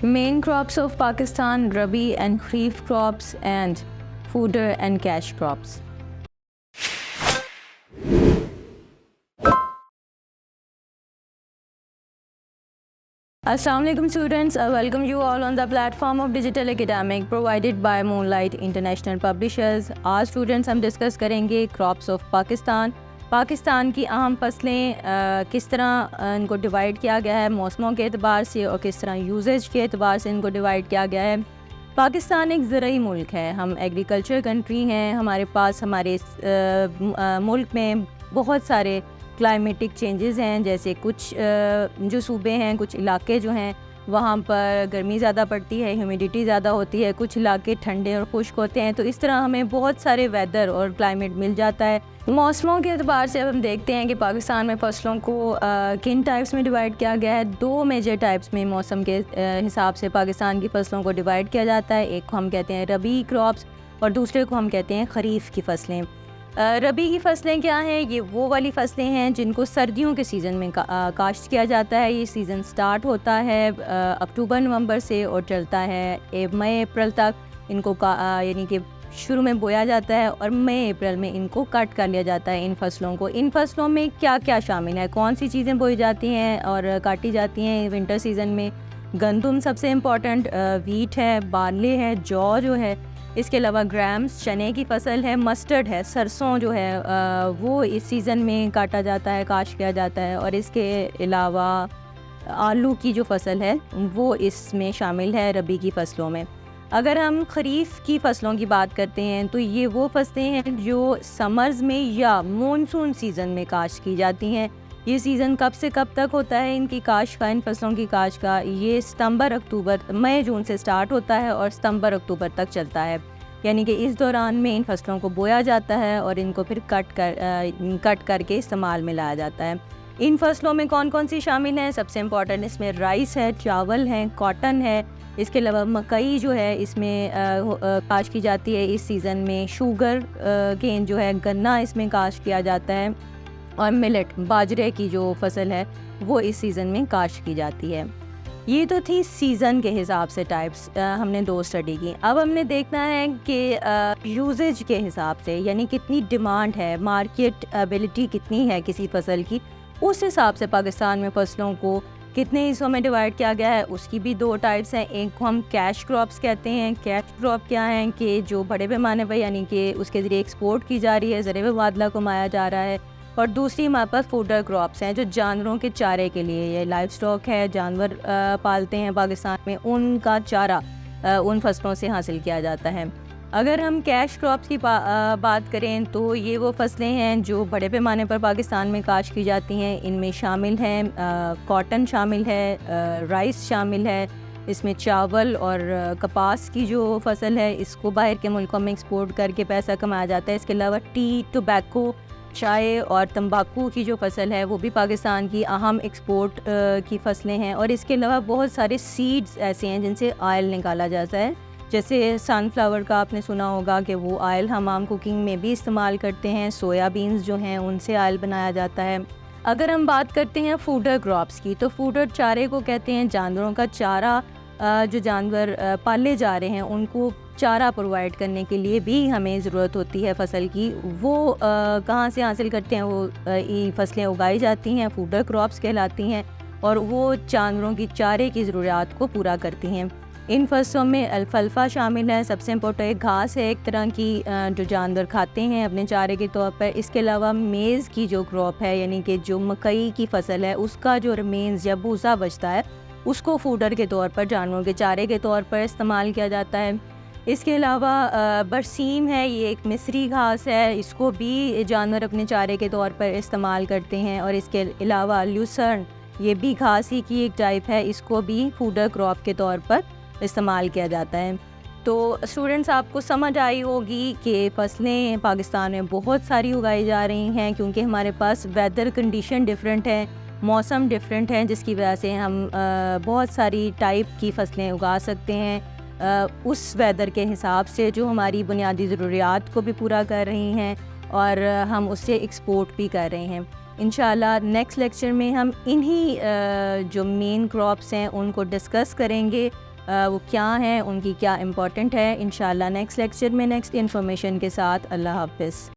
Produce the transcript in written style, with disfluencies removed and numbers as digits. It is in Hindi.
Main crops of Pakistan: Rabi and Kharif crops, and fodder and cash crops. Assalamualaikum students, I welcome you all on the platform of Digital Academic provided by Moonlight International Publishers. आज स्टूडेंट्स हम डिस्कस करेंगे क्रॉप्स ऑफ पाकिस्तान की अहम फसलें, किस तरह इनको डिवाइड किया गया है मौसमों के एतबार से और किस तरह यूजेज के एतबार से इनको डिवाइड किया गया है। पाकिस्तान एक ज़रूरी मुल्क है, हम एग्रीकल्चर कंट्री हैं, हमारे पास हमारे मुल्क में बहुत सारे क्लाइमेटिक चेंजेस हैं, जैसे कुछ जो सूबे हैं, कुछ इलाके जो हैं वहाँ पर गर्मी ज़्यादा पड़ती है, ह्यूमिडिटी ज़्यादा होती है, कुछ इलाके ठंडे और खुश्क होते हैं, तो इस तरह हमें बहुत सारे वेदर और क्लाइमेट मिल जाता है। मौसमों के अतबार से अब हम देखते हैं कि पाकिस्तान में फ़सलों को किन टाइप्स में डिवाइड किया गया है। दो मेजर टाइप्स में मौसम के हिसाब से पाकिस्तान की फ़सलों को डिवाइड किया जाता है। एक को हम कहते हैं रबी क्रॉप्स और दूसरे को हम कहते हैं खरीफ की फ़सलें। रबी की फ़सलें क्या हैं? ये वो वाली फ़सलें हैं जिनको सर्दियों के सीज़न में काश्त किया जाता है। ये सीज़न स्टार्ट होता है अक्टूबर नवंबर से और चलता है मई अप्रैल तक। इनको यानी कि शुरू में बोया जाता है और मई अप्रैल में इनको कट कर लिया जाता है इन फसलों को। इन फसलों में क्या क्या शामिल है, कौन सी चीज़ें बोई जाती हैं और काटी जाती हैं विंटर सीज़न में? गंदम सबसे इम्पॉर्टेंट, वीट है, बार्ले है, जौ जो है, इसके अलावा ग्राम्स चने की फसल है, मस्टर्ड है, सरसों जो है वो इस सीज़न में काटा जाता है, काश्त किया जाता है, और इसके अलावा आलू की जो फसल है वो इसमें शामिल है रबी की फ़सलों में। अगर हम खरीफ की फ़सलों की बात करते हैं तो ये वो फसलें हैं जो समर्स में या मॉनसून सीज़न में काश्त की जाती हैं। ये सीज़न कब से कब तक होता है इनकी काश्त का, इन फसलों की काश्त का? ये मई जून से स्टार्ट होता है और सितंबर अक्टूबर तक चलता है। यानी कि इस दौरान में इन फसलों को बोया जाता है और इनको फिर कट करके इस्तेमाल में लाया जाता है। इन फसलों में कौन कौन सी शामिल हैं? सबसे इम्पॉर्टेंट इसमें राइस है, चावल है, कॉटन है, इसके अलावा मकई जो है इसमें काश्त की जाती है इस सीज़न में। शुगर केन जो है, गन्ना इसमें काश्त किया जाता है, और मिलेट बाजरे की जो फसल है वो इस सीज़न में काश्त की जाती है। ये तो थी सीज़न के हिसाब से टाइप्स, हमने दो स्टडी की। अब हमने देखना है कि यूजेज के हिसाब से, यानी कितनी डिमांड है, मार्केट एबिलिटी कितनी है किसी फसल की, उस हिसाब से पाकिस्तान में फ़सलों को कितने हिस्सों में डिवाइड किया गया है। उसकी भी दो टाइप्स हैं। एक को हम कैश क्रॉप्स कहते हैं। कैश क्रॉप क्या हैं कि जो बड़े पैमाने पर, यानी कि उसके ज़रिए एक्सपोर्ट की जा रही है, ज़रिए मुबादला कमाया जा रहा है। और दूसरी हमारे पास फूडर क्रॉप्स हैं जो जानवरों के चारे के लिए, ये लाइव स्टॉक है, जानवर पालते हैं पाकिस्तान में, उनका चारा उन फसलों से हासिल किया जाता है। अगर हम कैश क्रॉप्स की बात करें तो ये वो फसलें हैं जो बड़े पैमाने पर पाकिस्तान में काश्त की जाती हैं। इनमें शामिल हैं कॉटन शामिल है, राइस शामिल है, इसमें चावल और कपास की जो फसल है इसको बाहर के मुल्कों में एक्सपोर्ट करके पैसा कमाया जाता है। इसके अलावा टी, टोबैको, चाय और तंबाकू की जो फसल है वो भी पाकिस्तान की अहम एक्सपोर्ट की फसलें हैं। और इसके अलावा बहुत सारे सीड्स ऐसे हैं जिनसे ऑयल निकाला जाता है, जैसे सनफ्लावर का आपने सुना होगा कि वो ऑयल हम आम कुकिंग में भी इस्तेमाल करते हैं। सोयाबीन्स जो हैं उनसे ऑयल बनाया जाता है। अगर हम बात करते हैं फूडर क्रॉप्स की, तो फूडर चारे को कहते हैं जानवरों का चारा। जो जानवर पाले जा रहे हैं उनको चारा प्रोवाइड करने के लिए भी हमें ज़रूरत होती है फसल की। वो कहाँ से हासिल करते हैं? वो ये फसलें उगाई जाती हैं, फूडर क्रॉप्स कहलाती हैं, और वो जानवरों की चारे की ज़रूरियात को पूरा करती हैं। इन फसलों में अल्फाल्फा शामिल है, सबसे इम्पोर्टेंट घास है एक तरह की जो जानवर खाते हैं अपने चारे के तौर पर। इसके अलावा मेज़ की जो क्रॉप है, यानी कि जो मकई की फसल है, उसका जो रिमेन्स या भूसा बचता है उसको फूडर के तौर पर, जानवरों के चारे के तौर पर इस्तेमाल किया जाता है। इसके अलावा बरसीम है, ये एक मिस्री घास है, इसको भी जानवर अपने चारे के तौर पर इस्तेमाल करते हैं। और इसके अलावा ल्यूसर्न, ये भी घास ही की एक टाइप है, इसको भी फूडर क्रॉप के तौर पर इस्तेमाल किया जाता है। तो स्टूडेंट्स, आपको समझ आई होगी कि फ़सलें पाकिस्तान में बहुत सारी उगाई जा रही हैं, क्योंकि हमारे पास वेदर कंडीशन डिफरेंट है, मौसम डिफरेंट है, जिसकी वजह से हम बहुत सारी टाइप की फ़सलें उगा सकते हैं उस वेदर के हिसाब से, जो हमारी बुनियादी ज़रूरियात को भी पूरा कर रही हैं और हम उससे एक्सपोर्ट भी कर रहे हैं। इंशाल्लाह नेक्स्ट लेक्चर में हम इन्हीं जो मेन क्रॉप्स हैं उनको डिस्कस करेंगे वो क्या हैं, उनकी क्या इम्पोर्टेंट है। इंशाल्लाह नेक्स्ट लेक्चर में नेक्स्ट इन्फॉर्मेशन के साथ। अल्लाह हाफ़िज़।